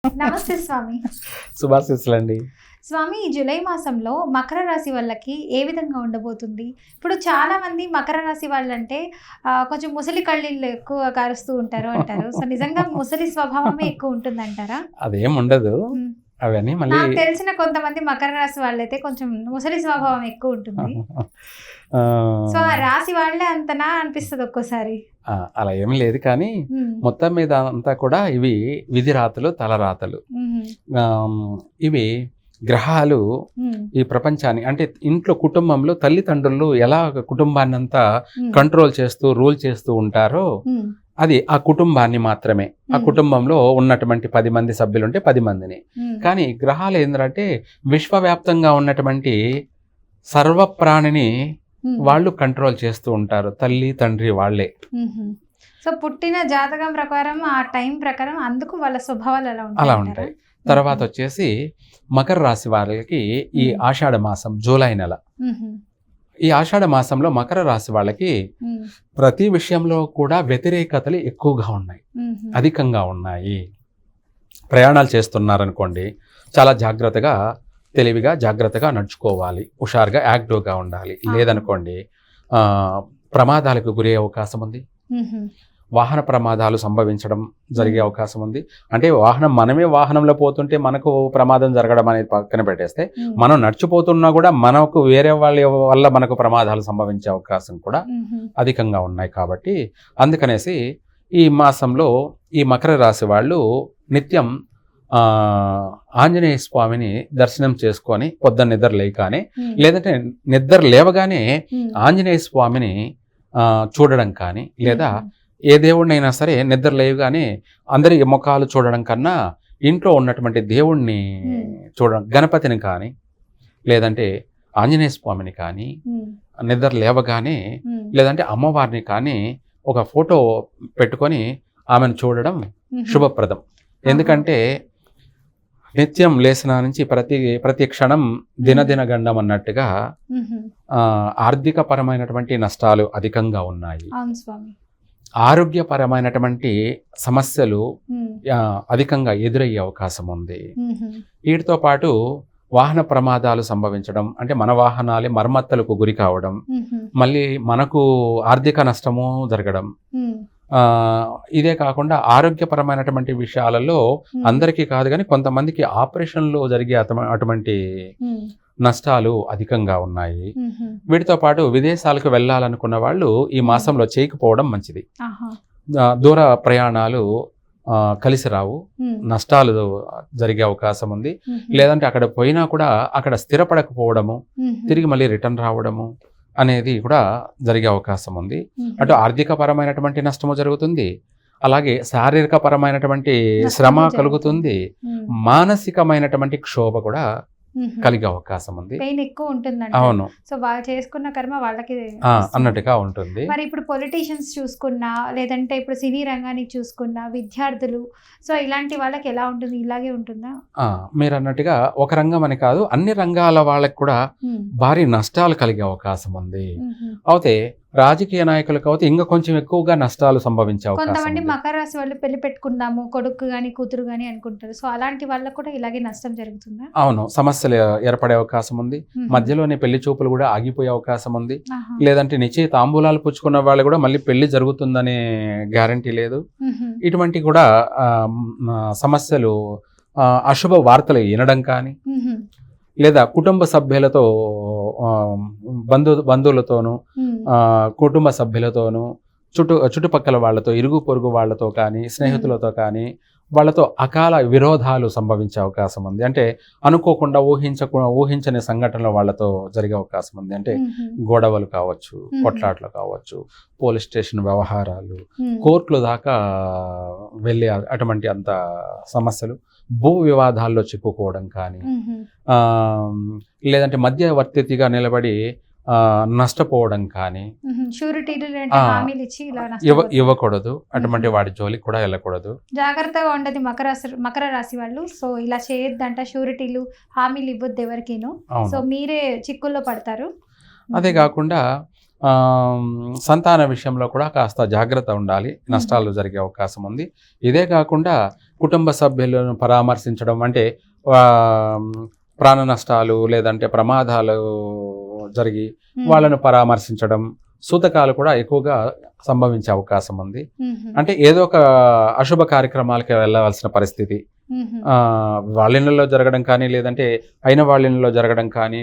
నమస్తే స్వామి. శుభాశీస్సులండి. స్వామి, ఈ జూలై మాసంలో మకర రాశి వాళ్ళకి ఏ విధంగా ఉండబోతుంది? ఇప్పుడు చాలా మంది మకర రాశి వాళ్ళంటే కొంచెం ముసలి కళ్ళీళ్ళు ఎక్కువ కారుస్తూ ఉంటారు అంటారు. సో నిజంగా ముసలి స్వభావమే ఎక్కువ ఉంటుందంటారా? అదేం ఉండదు. అవన్నీ మళ్ళీ నాకు తెలిసిన కొంతమంది మకర రాశి వాళ్ళైతే కొంచెం ముసలి స్వభావం ఎక్కువ ఉంటుంది. సో ఆ రాశి వాళ్ళే అంతనా అనిపిస్తుంది ఒక్కోసారి. అలా ఏం లేదు, కానీ మొత్తం మీద అంతా కూడా ఇవి విధి రాతలు, తలరాతలు. ఇవి గ్రహాలు ఈ ప్రపంచాన్ని, అంటే ఇంట్లో కుటుంబంలో తల్లిదండ్రులు ఎలా కుటుంబాన్ని అంతా కంట్రోల్ చేస్తూ రూల్ చేస్తూ ఉంటారో అది ఆ కుటుంబాన్ని మాత్రమే. ఆ కుటుంబంలో ఉన్నటువంటి 10 మంది సభ్యులు ఉంటే 10 మందిని. కానీ గ్రహాలు ఏంటంటే విశ్వవ్యాప్తంగా ఉన్నటువంటి సర్వప్రాణిని వాళ్ళు కంట్రోల్ చేస్తూ ఉంటారు. తల్లి తండ్రి వాళ్ళే. సో పుట్టిన జాతకం ప్రకారం ఆ టైం ప్రకారం అందుకు వాళ్ళ స్వభావాలు అలా ఉంటాయి. తర్వాత వచ్చేసి మకర రాశి వాళ్ళకి ఈ ఆషాఢ మాసం, జూలై నెల, ఈ ఆషాఢ మాసంలో మకర రాశి వాళ్ళకి ప్రతి విషయంలో కూడా వ్యతిరేకతలు ఎక్కువగా ఉన్నాయి, అధికంగా ఉన్నాయి. ప్రయాణాలు చేస్తున్నారనుకోండి, చాలా జాగ్రత్తగా, తెలివిగా, జాగ్రత్తగా నడుచుకోవాలి. హుషారుగా, యాక్టివ్గా ఉండాలి. లేదనుకోండి ప్రమాదాలకు గురయ్యే అవకాశం ఉంది. వాహన ప్రమాదాలు సంభవించడం జరిగే అవకాశం ఉంది. అంటే మనమే వాహనంలో పోతుంటే మనకు ప్రమాదం జరగడం అనేది పక్కన పెట్టేస్తే, మనం నడిచిపోతున్నా కూడా మనకు వేరే వాళ్ళ వల్ల మనకు ప్రమాదాలు సంభవించే అవకాశం కూడా అధికంగా ఉన్నాయి. కాబట్టి అందుకనేసి ఈ మాసంలో ఈ మకర రాశి వాళ్ళు నిత్యం ఆంజనేయ స్వామిని దర్శనం చేసుకొని పొద్దున్న నిద్ర లేకనే, లేదంటే నిద్ర లేవగానే ఆంజనేయ స్వామిని చూడడం కానీ, లేదా ఏ దేవుడినైనా సరే నిద్ర లేవగానే అందరి ముఖాలు చూడడం కన్నా ఇంట్లో ఉన్నటువంటి దేవుణ్ణి చూడడం, గణపతిని కానీ లేదంటే ఆంజనేయ స్వామిని కానీ నిద్ర లేవగానే, లేదంటే అమ్మవారిని కానీ ఒక ఫోటో పెట్టుకొని ఆమెను చూడడం శుభప్రదం. ఎందుకంటే నిత్యం లేసిన నుంచి ప్రతి క్షణం దినదిన గండం అన్నట్టుగా ఆర్థిక పరమైనటువంటి నష్టాలు అధికంగా ఉన్నాయి. ఆరోగ్యపరమైనటువంటి సమస్యలు అధికంగా ఎదురయ్యే అవకాశం ఉంది. వీటితో పాటు వాహన ప్రమాదాలు సంభవించడం, అంటే మన వాహనాలే మరమ్మతులకు గురి కావడం, మళ్ళీ మనకు ఆర్థిక నష్టము జరగడం. ఇదే కాకుండా ఆరోగ్యపరమైనటువంటి విషయాలలో అందరికీ కాదు కానీ కొంతమందికి ఆపరేషన్లు జరిగే అటువంటి నష్టాలు అధికంగా ఉన్నాయి. వీటితో పాటు విదేశాలకు వెళ్ళాలనుకున్న వాళ్ళు ఈ మాసంలో చేయకపోవడం మంచిది. దూర ప్రయాణాలు కలిసి రావు, నష్టాలు జరిగే అవకాశం ఉంది. లేదంటే అక్కడ పోయినా కూడా అక్కడ స్థిరపడకపోవడము, తిరిగి మళ్ళీ రిటర్న్ రావడము అనేది కూడా జరిగే అవకాశం ఉంది. అటు ఆర్థిక పరమైనటువంటి నష్టము జరుగుతుంది, అలాగే శారీరక పరమైనటువంటి శ్రమ కలుగుతుంది, మానసికమైనటువంటి క్షోభ కూడా కలిగే అవకాశం ఉంది. పెయిన్ ఎక్కువ ఉంటుంది. అవును. సో వాళ్ళు చేసుకున్న కర్మ వాళ్ళకి అన్నట్టుగా ఉంటుంది. మరి ఇప్పుడు పొలిటీషియన్స్ చూసుకున్నా, లేదంటే ఇప్పుడు సినీ రంగానికి చూసుకున్నా, విద్యార్థులు, సో ఇలాంటి వాళ్ళకి ఎలా ఉంటుంది? ఇలాగే ఉంటుందా? మీరు అన్నట్టుగా ఒక రంగం అని కాదు, అన్ని రంగాల వాళ్ళకి కూడా భారీ నష్టాలు కలిగే అవకాశం ఉంది. అయితే రాజకీయ నాయకులకు అయితే ఇంకా కొంచెం ఎక్కువగా నష్టాలు సంభవించే అవకాశం. కొంతమంది మకర రాశి వాళ్ళు పెళ్లి పెట్టుకుందాము, కొడుకు గాని కూతురు గాని అనుకుంటారు. సో అలాంటి వాళ్ళకు కూడా ఇలాగే నష్టం జరుగుతుందా? అవును, సమస్యలు ఏర్పడే అవకాశం ఉంది. మధ్యలోనే పెళ్లి చూపులు కూడా ఆగిపోయే అవకాశం ఉంది. లేదంటే నిశ్చయ తాంబూలాలు పుచ్చుకున్న వాళ్ళు కూడా మళ్ళీ పెళ్లి జరుగుతుందనే గ్యారంటీ లేదు. ఇటువంటి కూడా సమస్యలు, అశుభ వార్తలు వినడం కానీ, లేదా కుటుంబ సభ్యులతో, బంధువులతోనూ, కుటుంబ సభ్యులతోనూ, చుట్టుపక్కల వాళ్ళతో, ఇరుగు పొరుగు వాళ్ళతో కానీ, స్నేహితులతో కానీ, వాళ్ళతో అకాల విరోధాలు సంభవించే అవకాశం ఉంది. అంటే అనుకోకుండా ఊహించని సంఘటనలు వాళ్ళతో జరిగే అవకాశం ఉంది. అంటే గొడవలు కావచ్చు, కొట్లాట్లు కావచ్చు, పోలీస్ స్టేషన్ వ్యవహారాలు, కోర్టుల దాకా వెళ్ళే అటువంటి అంత సమస్యలు, భూ వివాదాల్లో చిక్కుకోవడం కానీ, లేదంటే మధ్యవర్తిగా నిలబడి నష్టపోవడం కానీ, ఇవ్వకూడదు. అటువంటి వాడి జోలికి కూడా వెళ్ళకూడదు. జాగ్రత్తగా ఉండదు మకర రాశి వాళ్ళు. సో ఇలా చేయొద్దంట, షూరిటీలు, హామీలు ఇవ్వద్దు ఎవరికేను. సో మీరే చిక్కుల్లో పడతారు. అదే కాకుండా సంతాన విషయంలో కూడా కాస్త జాగ్రత్త ఉండాలి, నష్టాలు జరిగే అవకాశం ఉంది. ఇదే కాకుండా కుటుంబ సభ్యులను పరామర్శించడం అంటే ప్రాణ నష్టాలు లేదంటే ప్రమాదాలు జరిగి వాళ్ళను పరామర్శించడం, సూతకాలు కూడా ఎక్కువగా సంభవించే అవకాశం ఉంది. అంటే ఏదో ఒక అశుభ కార్యక్రమాలకి వెళ్ళవలసిన పరిస్థితి వాళ్ళ ఇళ్ళలో జరగడం కానీ లేదంటే అయిన వాళ్ళ ఇళ్ళలో జరగడం కానీ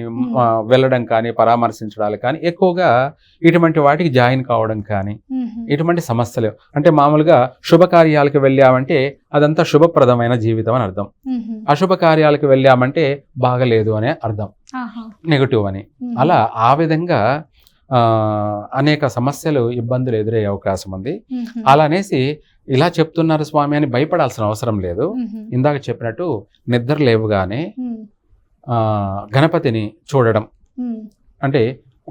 వెళ్ళడం కానీ పరామర్శించడాలు కానీ ఎక్కువగా ఇటువంటి వాటికి జాయిన్ కావడం కానీ ఇటువంటి సమస్యలు. అంటే మామూలుగా శుభకార్యాలకు వెళ్ళామంటే అదంతా శుభప్రదమైన జీవితం అని అర్థం, అశుభ కార్యాలకు వెళ్ళామంటే బాగలేదు అనే అర్థం, నెగటివ్ అని. అలా ఆ విధంగా అనేక సమస్యలు ఇబ్బందులు ఎదురయ్యే అవకాశం ఉంది. అలా అనేసి ఇలా చెప్తున్నారు స్వామి అని భయపడాల్సిన అవసరం లేదు. ఇందాక చెప్పినట్టు నిద్ర లేవుగానే గణపతిని చూడడం, అంటే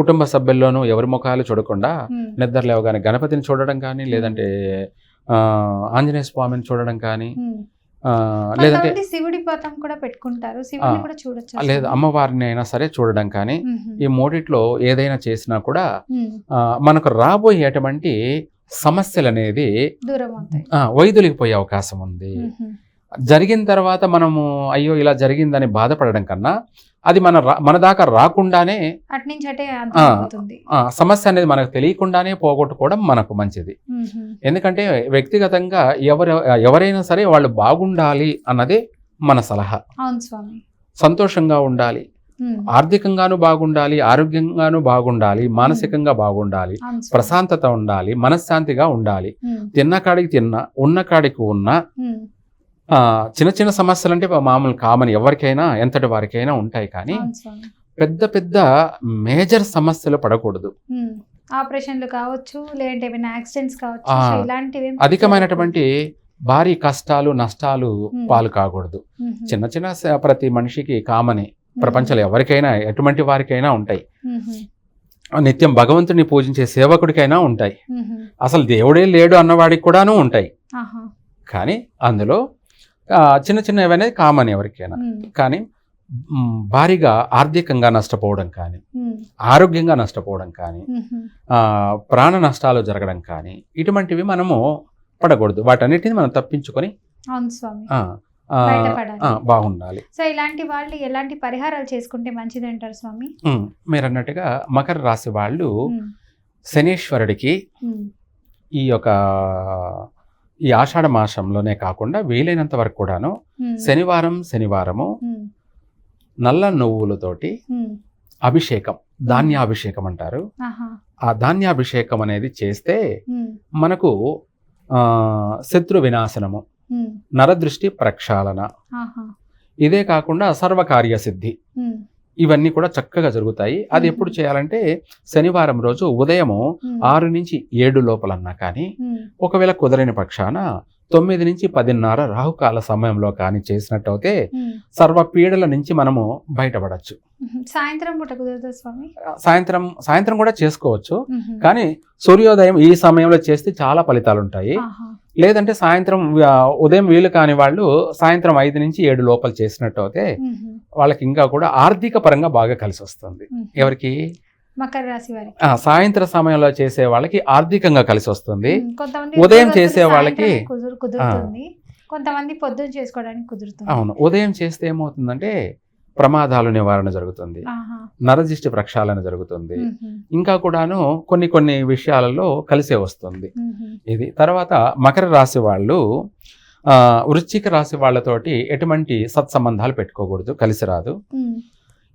కుటుంబ సభ్యుల్లోనూ ఎవరి ముఖాలు చూడకుండా నిద్ర లేవగానే గణపతిని చూడడం కానీ లేదంటే ఆంజనేయ స్వామిని చూడడం కానీ లేదంటే శివుడి పటం కూడా పెట్టుకుంటారు, శివుడిని కూడా చూడొచ్చు, లేదా అమ్మవారిని అయినా సరే చూడడం కానీ, ఈ మూడిట్లో ఏదైనా చేసినా కూడా మనకు రాబోయేటువంటి సమస్యలు అనేది వైదొలిగిపోయే అవకాశం ఉంది. జరిగిన తర్వాత మనము అయ్యో ఇలా జరిగిందని బాధపడడం కన్నా అది మన దాకా రాకుండానే సమస్య అనేది మనకు తెలియకుండానే పోగొట్టుకోవడం మనకు మంచిది. ఎందుకంటే వ్యక్తిగతంగా ఎవరైనా సరే వాళ్ళు బాగుండాలి అన్నదే మన సలహా. సంతోషంగా ఉండాలి, ఆర్థికంగాను బాగుండాలి, ఆరోగ్యంగాను బాగుండాలి, మానసికంగా బాగుండాలి, ప్రశాంతత ఉండాలి, మనశ్శాంతిగా ఉండాలి. తిన్న కాడికి తిన్నా, ఉన్న కాడికి ఉన్నా చిన్న చిన్న సమస్యలు అంటే మామూలు కామన్, ఎవరికైనా ఎంతటి వారికైనా ఉంటాయి. కానీ పెద్ద పెద్ద మేజర్ సమస్యలు పడకూడదు. ఆపరేషన్లు కావచ్చు, లేదంటే యాక్సిడెంట్స్ కావచ్చు, ఇలాంటివి అధికమైనటువంటి భారీ కష్టాలు నష్టాలు పాలు కాకూడదు. చిన్న చిన్న ప్రతి మనిషికి కామనే, ప్రపంచంలో ఎవరికైనా ఎటువంటి వారికైనా ఉంటాయి. నిత్యం భగవంతుడిని పూజించే సేవకుడికైనా ఉంటాయి, అసలు దేవుడే లేడు అన్నవాడికి కూడాను ఉంటాయి. కానీ అందులో చిన్న చిన్న ఏవైనా కామన్ ఎవరికైనా. కానీ భారీగా ఆర్థికంగా నష్టపోవడం కానీ, ఆరోగ్యంగా నష్టపోవడం కానీ, ప్రాణ నష్టాలు జరగడం కానీ ఇటువంటివి మనము పడకూడదు. వాటన్నిటిని మనం తప్పించుకొని బాగుండాలి. సో ఇలాంటి వాళ్ళు ఎలాంటి పరిహారాలు చేసుకుంటే మంచిది అంటారు స్వామి? మీరు అన్నట్టుగా మకర రాశి వాళ్ళు శనీశ్వరుడికి ఈ ఆషాఢ మాసంలోనే కాకుండా వీలైనంత వరకు కూడాను శనివారము నల్ల నువ్వులతోటి అభిషేకం, ధాన్యాభిషేకం అంటారు. ఆ ధాన్యాభిషేకం అనేది చేస్తే మనకు శత్రు వినాశనము, నరదృష్టి ప్రక్షాళన, ఇదే కాకుండా సర్వకార్య సిద్ధి, ఇవన్నీ కూడా చక్కగా జరుగుతాయి. అది ఎప్పుడు చేయాలంటే శనివారం రోజు ఉదయము 6 నుంచి 7 లోపలన్నా కానీ, ఒకవేళ కుదరని పక్షాన 9 నుంచి 10:30 రాహుకాల సమయంలో కానీ చేసినట్టయితే సర్వ పీడల నుంచి మనము బయటపడచ్చు. సాయంత్రం పూట కుదరదు స్వామి? సాయంత్రం కూడా చేసుకోవచ్చు, కానీ సూర్యోదయం ఈ సమయంలో చేస్తే చాలా ఫలితాలు ఉంటాయి. లేదంటే ఉదయం వీలు కాని వాళ్ళు సాయంత్రం 5 నుంచి 7 లోపల చేసినట్టయితే వాళ్ళకి ఇంకా కూడా ఆర్థిక పరంగా బాగా కలిసి వస్తుంది. ఎవరికి? మకర రాశి వారికి. సాయంత్రం సమయంలో చేసే వాళ్ళకి ఆర్థికంగా కలిసి వస్తుంది. ఉదయం చేసే వాళ్ళకి కుదురుతుంది, కొంతమంది పొద్దున చేసుకోవడానికి కుదురుతుంది. అవును, ఉదయం చేస్తే ఏమవుతుందంటే ప్రమాదాలు నివారణ జరుగుతుంది, నరదిష్టి ప్రక్షాళన జరుగుతుంది, ఇంకా కూడాను కొన్ని విషయాలలో కలిసే వస్తుంది ఇది. తర్వాత మకర రాశి వాళ్ళు వృశ్చిక రాశి వాళ్ళతోటి ఎటువంటి సత్సంబంధాలు పెట్టుకోకూడదు, కలిసి రాదు.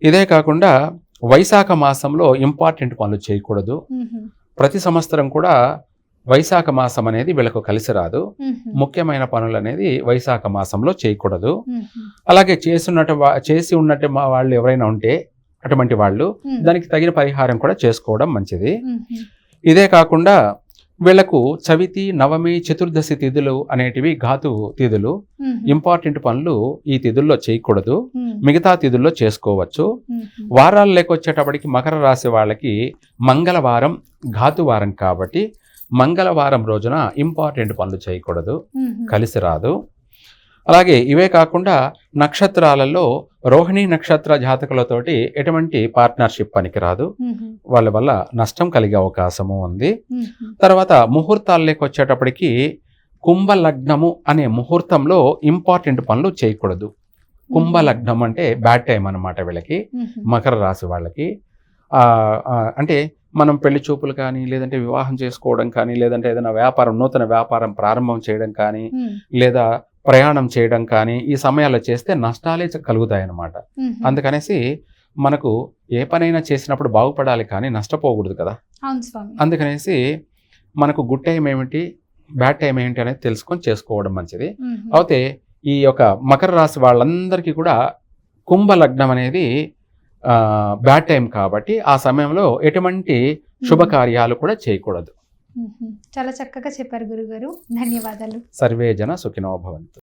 ఇదే కాకుండా వైశాఖ మాసంలో ఇంపార్టెంట్ పనులు చేయకూడదు. ప్రతి సంవత్సరం కూడా వైశాఖ మాసం అనేది వీళ్ళకు కలిసి రాదు. ముఖ్యమైన పనులు అనేది వైశాఖ మాసంలో చేయకూడదు. అలాగే చేసి ఉన్నట్టు వాళ్ళు ఎవరైనా ఉంటే అటువంటి వాళ్ళు దానికి తగిన పరిహారం కూడా చేసుకోవడం మంచిది. ఇదే కాకుండా వీళ్లకు చవితి, నవమి, చతుర్దశి తిథులు అనేటివి ఘాతు తిథులు. ఇంపార్టెంట్ పనులు ఈ తిథుల్లో చేయకూడదు, మిగతా తిథుల్లో చేసుకోవచ్చు. వారాలు లెక్కొచ్చేటప్పటికి మకర రాశి వాళ్ళకి మంగళవారం ఘాతు వారం కాబట్టి మంగళవారం రోజున ఇంపార్టెంట్ పనులు చేయకూడదు, కలిసి రాదు. అలాగే ఇవే కాకుండా నక్షత్రాలలో రోహిణి నక్షత్ర జాతకులతోటి ఎటువంటి పార్ట్నర్షిప్ పనికిరాదు, వాళ్ళ వల్ల నష్టం కలిగే అవకాశము ఉంది. తర్వాత ముహూర్తాల్లోకి వచ్చేటప్పటికి కుంభలగ్నము అనే ముహూర్తంలో ఇంపార్టెంట్ పనులు చేయకూడదు. కుంభలగ్నం అంటే బ్యాడ్ టైం అన్నమాట వీళ్ళకి, మకర రాశి వాళ్ళకి. అంటే మనం పెళ్లి చూపులు కానీ, లేదంటే వివాహం చేసుకోవడం కానీ, లేదంటే ఏదైనా నూతన వ్యాపారం ప్రారంభం చేయడం కానీ, లేదా ప్రయాణం చేయడం కానీ ఈ సమయాల్లో చేస్తే నష్టాలే కలుగుతాయి అన్నమాట. అందుకనేసి మనకు ఏ పనైనా చేసినప్పుడు బాగుపడాలి కానీ నష్టపోకూడదు కదా. అందుకనేసి మనకు గుడ్ టైం ఏమిటి, బ్యాడ్ టైం ఏంటి అనేది తెలుసుకొని చేసుకోవడం మంచిది. అయితే ఈ యొక్క మకర రాశి వాళ్ళందరికీ కూడా కుంభలగ్నం అనేది బ్యాడ్ టైం కాబట్టి ఆ సమయంలో ఎటువంటి శుభకార్యాలు కూడా చేయకూడదు. చాలా చక్కగా చెప్పారు గురుగారు, ధన్యవాదాలు. సర్వే జన సుఖినో భవంతు.